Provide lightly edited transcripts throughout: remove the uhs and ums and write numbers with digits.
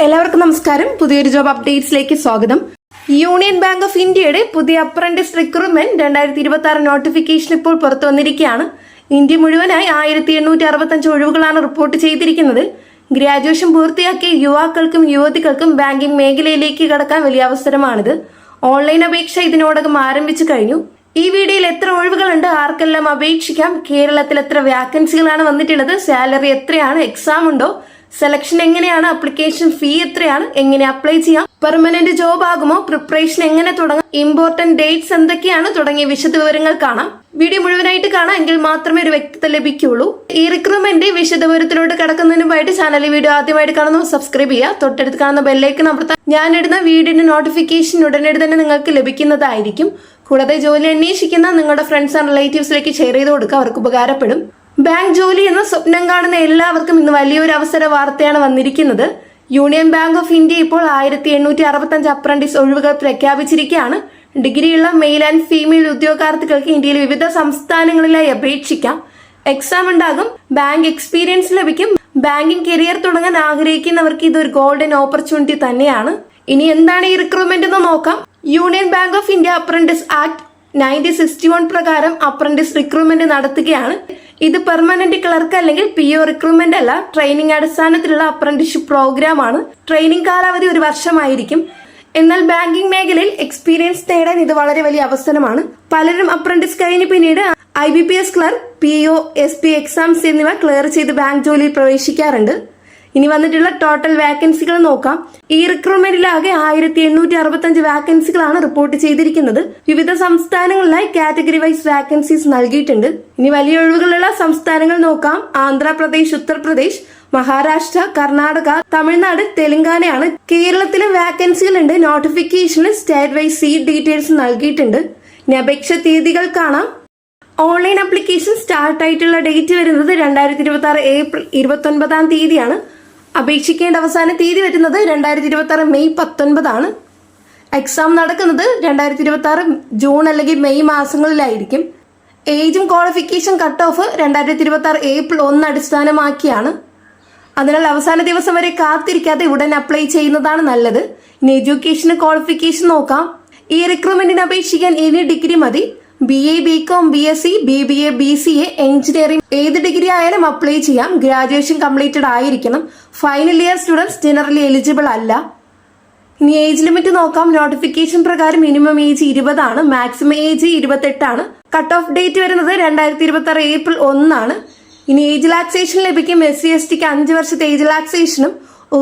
എല്ലാവർക്കും നമസ്കാരം. പുതിയൊരു ജോബ് അപ്ഡേറ്റ്സിലേക്ക് സ്വാഗതം. യൂണിയൻ ബാങ്ക് ഓഫ് ഇന്ത്യയുടെ പുതിയ അപ്രന്റീസ് റിക്രൂട്ട്മെന്റ് 2026 നോട്ടിഫിക്കേഷൻ ഇപ്പോൾ പുറത്തു വന്നിരിക്കുകയാണ്. ഇന്ത്യ മുഴുവനായി 1865 ഒഴിവുകളാണ് റിപ്പോർട്ട് ചെയ്തിരിക്കുന്നത്. ഗ്രാജുവേഷൻ പൂർത്തിയാക്കിയ യുവാക്കൾക്കും യുവതികൾക്കും ബാങ്കിംഗ് മേഖലയിലേക്ക് കടക്കാൻ വലിയ അവസരമാണിത്. ഓൺലൈൻ അപേക്ഷ ഇതിനോടകം ആരംഭിച്ചു കഴിഞ്ഞു. ഈ വീഡിയോയിൽ എത്ര ഒഴിവുകളുണ്ട്, ആർക്കെല്ലാം അപേക്ഷിക്കാം, കേരളത്തിൽ എത്ര വാക്കൻസികളാണ് വന്നിട്ടുള്ളത്, സാലറി എത്രയാണ്, എക്സാം ഉണ്ടോ, സെലക്ഷൻ എങ്ങനെയാണ്, അപ്ലിക്കേഷൻ ഫീ എത്രയാണ്, എങ്ങനെ അപ്ലൈ ചെയ്യാം, പെർമനന്റ് ജോബ് ആകുമോ, പ്രിപ്പറേഷൻ എങ്ങനെ തുടങ്ങാം, ഇമ്പോർട്ടന്റ് ഡേറ്റ്സ് എന്തൊക്കെയാണ് തുടങ്ങിയ വിശദ വിവരങ്ങൾ കാണാം. വീഡിയോ മുഴുവനായിട്ട് കാണാം, എങ്കിൽ മാത്രമേ ഒരു വ്യക്തിത്വം ലഭിക്കുകയുള്ളൂ. ഈ റിക്രൂട്ട്മെന്റ് വിശദവിവരത്തിലോട്ട് കടക്കുന്നതിന് മുമ്പായിട്ട് ചാനലിൽ വീഡിയോ ആദ്യമായിട്ട് കാണുന്നു സബ്സ്ക്രൈബ് ചെയ്യുക. തൊട്ടടുത്ത് കാണുന്ന ബെല്ലൈക്കൺ അമർത്താൻ ഞാനിടുന്ന വീഡിയോയുടെ നോട്ടിഫിക്കേഷൻ ഉടനടി തന്നെ നിങ്ങൾക്ക് ലഭിക്കുന്നതായിരിക്കും. കൂടാതെ ജോലി അന്വേഷിക്കുന്ന നിങ്ങളുടെ ഫ്രണ്ട്സ് ആൻഡ് റിലേറ്റീവ്സിലേക്ക് ഷെയർ ചെയ്ത് കൊടുക്കുക, അവർക്ക് ഉപകാരപ്പെടും. ബാങ്ക് ജോലി എന്ന സ്വപ്നം കാണുന്ന എല്ലാവർക്കും ഇന്ന് വലിയൊരു അവസര വാർത്തയാണ് വന്നിരിക്കുന്നത്. യൂണിയൻ ബാങ്ക് ഓഫ് ഇന്ത്യ ഇപ്പോൾ 1865 അപ്രന്റീസ് ഒഴിവുകൾ പ്രഖ്യാപിച്ചിരിക്കുകയാണ്. ഡിഗ്രിയുള്ള മെയിൽ ആൻഡ് ഫീമെയിൽ ഉദ്യോഗാർത്ഥികൾക്ക് ഇന്ത്യയിലെ വിവിധ സംസ്ഥാനങ്ങളിലായി അപേക്ഷിക്കാം. എക്സാം ഉണ്ടാകും, ബാങ്ക് എക്സ്പീരിയൻസ് ലഭിക്കും. ബാങ്കിങ് കരിയർ തുടങ്ങാൻ ആഗ്രഹിക്കുന്നവർക്ക് ഇതൊരു ഗോൾഡൻ ഓപ്പർച്യൂണിറ്റി തന്നെയാണ്. ഇനി എന്താണ് ഈ റിക്രൂട്ട്മെന്റ് എന്ന് നോക്കാം. Union bank of India apprentice act 1961 പ്രകാരം അപ്രന്റീസ് റിക്രൂട്ട്മെന്റ് നടത്തുകയാണ്. ഇത് പെർമനന്റ് ക്ലർക്ക് അല്ലെങ്കിൽ PO റിക്രൂട്ട്മെന്റ് അല്ല, ട്രെയിനിങ് അടിസ്ഥാനത്തിലുള്ള അപ്രന്റീസ്ഷിപ്പ് പ്രോഗ്രാം ആണ്. ട്രെയിനിങ് കാലാവധി 1 വർഷമായിരിക്കും. എന്നാൽ ബാങ്കിംഗ് മേഖലയിൽ എക്സ്പീരിയൻസ് നേടാൻ ഇത് വളരെ വലിയ അവസരമാണ്. പലരും അപ്രന്റീസ് കഴിഞ്ഞ് പിന്നീട് IBPS clerk, PO, SP exams എന്നിവ ക്ലിയർ ചെയ്ത് ബാങ്ക് ജോലിയിൽ പ്രവേശിക്കാറുണ്ട്. ഇനി വന്നിട്ടുള്ള ടോട്ടൽ വാക്കൻസികൾ നോക്കാം. ഈ റിക്രൂട്ട്മെന്റിലാകെ 1865 വാക്കൻസികളാണ് റിപ്പോർട്ട് ചെയ്തിരിക്കുന്നത്. വിവിധ സംസ്ഥാനങ്ങളിലായി കാറ്റഗറി വൈസ് വാക്കൻസീസ് നൽകിയിട്ടുണ്ട്. ഇനി വലിയ ഒഴിവുകളുള്ള സംസ്ഥാനങ്ങൾ നോക്കാം. ആന്ധ്രാപ്രദേശ്, ഉത്തർപ്രദേശ്, മഹാരാഷ്ട്ര, കർണാടക, തമിഴ്നാട്, തെലങ്കാനയാണ്. കേരളത്തിലും വാക്കൻസികളുണ്ട്. നോട്ടിഫിക്കേഷനിൽ സ്റ്റേറ്റ് വൈസ് സീറ്റ് ഡീറ്റെയിൽസ് നൽകിയിട്ടുണ്ട്. ഇനി അപേക്ഷ തീയതികൾ കാണാം. ഓൺലൈൻ ആപ്ലിക്കേഷൻ സ്റ്റാർട്ട് ആയിട്ടുള്ള ഡേറ്റ് വരുന്നത് 2026 ഏപ്രിൽ 29 തീയതിയാണ്. അപേക്ഷിക്കേണ്ട അവസാന തീയതി വരുന്നത് 2026 മെയ് 19 എക്സാം നടക്കുന്നത് 2026 ജൂൺ അല്ലെങ്കിൽ മെയ് മാസങ്ങളിലായിരിക്കും. ഏജും ക്വാളിഫിക്കേഷൻ കട്ട് ഓഫ് 2026 ഏപ്രിൽ 1 അടിസ്ഥാനമാക്കിയാണ്. അതിനാൽ അവസാന ദിവസം വരെ കാത്തിരിക്കാതെ ഉടൻ അപ്ലൈ ചെയ്യുന്നതാണ് നല്ലത്. ഇനി എഡ്യൂക്കേഷൻ ക്വാളിഫിക്കേഷൻ നോക്കാം. ഈ റിക്രൂട്ട്മെന്റിന് അപേക്ഷിക്കാൻ ഇനി ഡിഗ്രി മതി. BA, BCom, BSc, BBA, BCA, engineering ഏത് ഡിഗ്രി ആയാലും അപ്ലൈ ചെയ്യാം. ഗ്രാജുവേഷൻ കംപ്ലീറ്റഡ് ആയിരിക്കണം. Final year students generally eligible അല്ല. ഇനി ഏജ് ലിമിറ്റ് നോക്കാം. നോട്ടിഫിക്കേഷൻ പ്രകാരം മിനിമം ഏജ് 20 ആണ്, മാക്സിമം ഏജ് 28 ആണ്. കട്ട് ഓഫ് ഡേറ്റ് വരുന്നത് 2026 ഏപ്രിൽ 1 ഇനി ഏജ് റിലാക്സേഷൻ ലഭിക്കും. SC/STക്ക് 5 വർഷത്തെ ഏജ് റിലാക്സേഷനും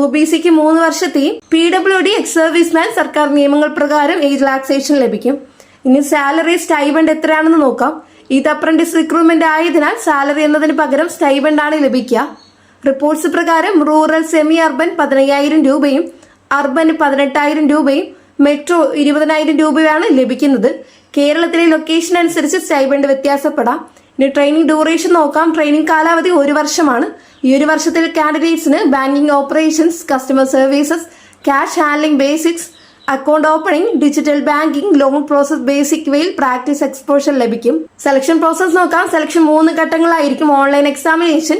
OBCക്ക് 3 വർഷത്തെയും PWD എക്സ് സർവീസ്മാൻ സർക്കാർ നിയമങ്ങൾ പ്രകാരം ഏജ് റിലാക്സേഷൻ ലഭിക്കും. ഇനി സാലറി സ്റ്റൈബൻഡ് എത്രയാണെന്ന് നോക്കാം. ഇത് അപ്രന്റീസ് റിക്രൂട്ട്മെന്റ് ആയതിനാൽ സാലറി എന്നതിന് പകരം സ്റ്റൈബൻഡ് ആണ് ലഭിക്കുക. റിപ്പോർട്ട്സ് പ്രകാരം റൂറൽ സെമി അർബൻ 15,000 രൂപയും അർബന് 18,000 രൂപയും മെട്രോ 20,000 രൂപയാണ് ലഭിക്കുന്നത്. കേരളത്തിലെ ലൊക്കേഷൻ അനുസരിച്ച് സ്റ്റൈബൻഡ് വ്യത്യാസപ്പെടാം. ഇനി ട്രെയിനിങ് ഡ്യൂറേഷൻ നോക്കാം. ട്രെയിനിങ് കാലാവധി 1 വർഷമാണ്. ഈ 1 വർഷത്തിൽ കാൻഡിഡേറ്റ്സിന് banking operations, customer services, cash handling basics, account opening, digital banking, loan process basic വെയിൽ പ്രാക്ടീസ് എക്സ്പോഷർ ലഭിക്കും. സെലക്ഷൻ പ്രോസസ് നോക്കാം. സെലക്ഷൻ 3 ഘട്ടങ്ങളായിരിക്കും. Online examination,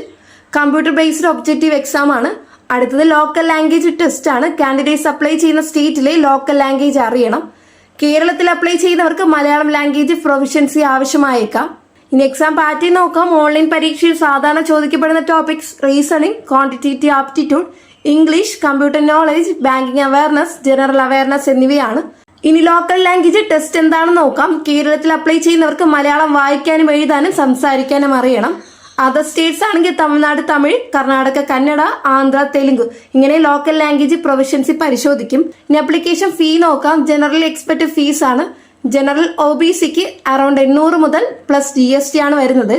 computer based objective exam ആണ്. അടുത്തത് ലോക്കൽ ലാംഗ്വേജ് ടെസ്റ്റ് ആണ്. കാൻഡിഡേറ്റ്സ് അപ്ലൈ ചെയ്യുന്ന സ്റ്റേറ്റിലെ ലോക്കൽ ലാംഗ്വേജ് അറിയണം. കേരളത്തിൽ അപ്ലൈ ചെയ്യുന്നവർക്ക് മലയാളം ലാംഗ്വേജ് പ്രൊഫിഷ്യൻസി ആവശ്യമായേക്കാം. ഇനി എക്സാം പാറ്റേൺ നോക്കാം. ഓൺലൈൻ പരീക്ഷയിൽ സാധാരണ ചോദിക്കപ്പെടുന്ന topics reasoning, quantitative aptitude, English, computer knowledge, banking awareness, general awareness എന്നിവയാണ്. ഇനി ലോക്കൽ ലാംഗ്വേജ് ടെസ്റ്റ് എന്താണെന്ന് നോക്കാം. കേരളത്തിൽ അപ്ലൈ ചെയ്യുന്നവർക്ക് മലയാളം വായിക്കാനും എഴുതാനും സംസാരിക്കാനും അറിയണം. അതർ സ്റ്റേറ്റ്സ് ആണെങ്കിൽ തമിഴ്നാട് തമിഴ്, കർണാടക കന്നഡ, ആന്ധ്ര തെലുങ്ക് ഇങ്ങനെ ലോക്കൽ ലാംഗ്വേജ് പ്രൊഫിഷ്യൻസി പരിശോധിക്കും. ഇനി അപ്ലിക്കേഷൻ ഫീ നോക്കാം. ജനറൽ എക്സ്പെക്റ്റഡ് ഫീസ് ആണ്. ജനറൽ OBCക്ക് അറൌണ്ട് 800 മുതൽ പ്ലസ് GST ആണ് വരുന്നത്.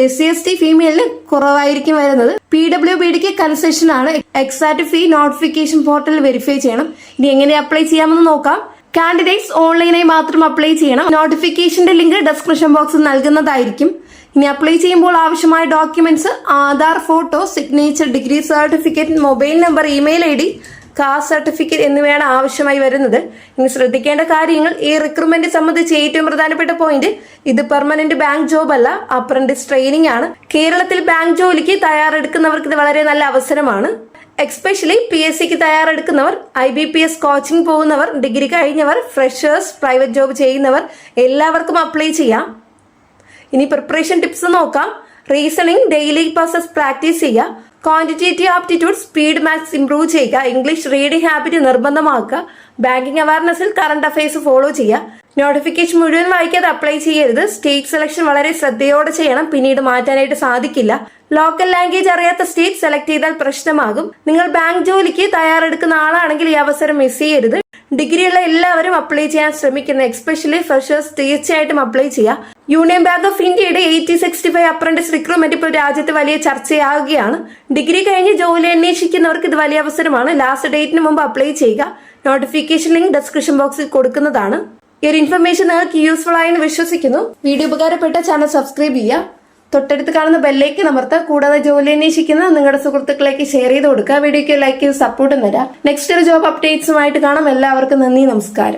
SC/ST ഫീമെയിലിന് കുറവായിരിക്കും വരുന്നത്. PWBDക്ക് കൺസെഷൻ ആണ്. എക്സാക്ട് ഫീ നോട്ടിഫിക്കേഷൻ പോർട്ടലിൽ വെരിഫൈ ചെയ്യണം. ഇനി എങ്ങനെ അപ്ലൈ ചെയ്യാമെന്ന് നോക്കാം. കാൻഡിഡേറ്റ്സ് ഓൺലൈനായി മാത്രം അപ്ലൈ ചെയ്യണം. നോട്ടിഫിക്കേഷന്റെ ലിങ്ക് ഡിസ്ക്രിപ്ഷൻ ബോക്സിൽ നൽകുന്നതായിരിക്കും. ഇനി അപ്ലൈ ചെയ്യുമ്പോൾ ആവശ്യമായ documents Aadhaar, photo, signature, degree certificate, mobile number, email ID, caste certificate എന്നിവയാണ് ആവശ്യമായി വരുന്നത്. ഇനി ശ്രദ്ധിക്കേണ്ട കാര്യങ്ങൾ. ഈ റിക്രൂട്ട്മെന്റ് സംബന്ധിച്ച് ഏറ്റവും പ്രധാനപ്പെട്ട പോയിന്റ്, ഇത് പെർമനന്റ് ബാങ്ക് ജോബ് അല്ല, അപ്രന്റീസ് ട്രെയിനിങ് ആണ്. കേരളത്തിൽ ബാങ്ക് ജോലിക്ക് തയ്യാറെടുക്കുന്നവർക്ക് ഇത് വളരെ നല്ല അവസരമാണ്. എക്സ്പെഷ്യലി PSCക്ക് തയ്യാറെടുക്കുന്നവർ, IBPS കോച്ചിങ് പോകുന്നവർ, ഡിഗ്രി കഴിഞ്ഞവർ, ഫ്രഷേഴ്സ്, പ്രൈവറ്റ് ജോബ് ചെയ്യുന്നവർ എല്ലാവർക്കും അപ്ലൈ ചെയ്യാം. ഇനി പ്രിപ്പറേഷൻ ടിപ്സ് നോക്കാം. റീസണിംഗ് ഡെയിലി പ്രോസസ് പ്രാക്ടീസ് ചെയ്യുക. Quantitative aptitude, speed maths improve ചെയ്യുക. ഇംഗ്ലീഷ് റീഡിംഗ് ഹാബിറ്റ് നിർബന്ധമാക്കുക. ബാങ്കിങ് അവയർനെസ്സിൽ കറണ്ട് അഫയേഴ്സ് ഫോളോ ചെയ്യുക. നോട്ടിഫിക്കേഷൻ മുഴുവൻ വായിക്കാതെ അപ്ലൈ ചെയ്യരുത്. സ്റ്റേറ്റ് സെലക്ഷൻ വളരെ ശ്രദ്ധയോടെ ചെയ്യണം, പിന്നീട് മാറ്റാനായിട്ട് സാധിക്കില്ല. ലോക്കൽ ലാംഗ്വേജ് അറിയാത്ത സ്റ്റേറ്റ് സെലക്ട് ചെയ്താൽ പ്രശ്നമാകും. നിങ്ങൾ ബാങ്ക് ജോലിക്ക് തയ്യാറെടുക്കുന്ന ആളാണെങ്കിൽ ഈ അവസരം മിസ് ചെയ്യരുത്. ഡിഗ്രിയുള്ള എല്ലാവരും അപ്ലൈ ചെയ്യാൻ ശ്രമിക്കുന്നു, എക്സ്പെഷ്യലി ഫ്രഷേഴ്സ് തീർച്ചയായിട്ടും അപ്ലൈ ചെയ്യുക. യൂണിയൻ ബാങ്ക് ഓഫ് ഇന്ത്യയുടെ 8065 അപ്രന്റീസ് റിക്രൂട്ട്മെന്റ് ഇപ്പോൾ രാജ്യത്ത് വലിയ ചർച്ചയാവുകയാണ്. ഡിഗ്രി കഴിഞ്ഞ് ജോലി അന്വേഷിക്കുന്നവർക്ക് ഇത് വലിയ അവസരമാണ്. ലാസ്റ്റ് ഡേറ്റിന് മുമ്പ് അപ്ലൈ ചെയ്യുക. നോട്ടിഫിക്കേഷൻ ലിങ്ക് ഡിസ്ക്രിപ്ഷൻ ബോക്സിൽ കൊടുക്കുന്നതാണ്. ഈ ഒരു ഇൻഫർമേഷൻ നിങ്ങൾക്ക് യൂസ്ഫുൾ ആയെന്ന് വിശ്വസിക്കുന്നു. വീഡിയോ ഉപകാരപ്പെട്ട ചാനൽ സബ്സ്ക്രൈബ് ചെയ്യുക. തൊട്ടടുത്ത് കാണുന്ന ബെല്ലേക്ക് അമർത്തുക. കൂടാതെ ജോലി അന്വേഷിക്കുന്ന നിങ്ങളുടെ സുഹൃത്തുക്കളിലേക്ക് ഷെയർ ചെയ്ത് കൊടുക്കുക. വീഡിയോയ്ക്ക് ലൈക്ക് ചെയ്ത് സപ്പോർട്ടും തരാം. നെക്സ്റ്റ് ഒരു ജോബ് അപ്ഡേറ്റ്സുമായിട്ട് കാണാം. എല്ലാവർക്കും നന്ദി, നമസ്കാരം.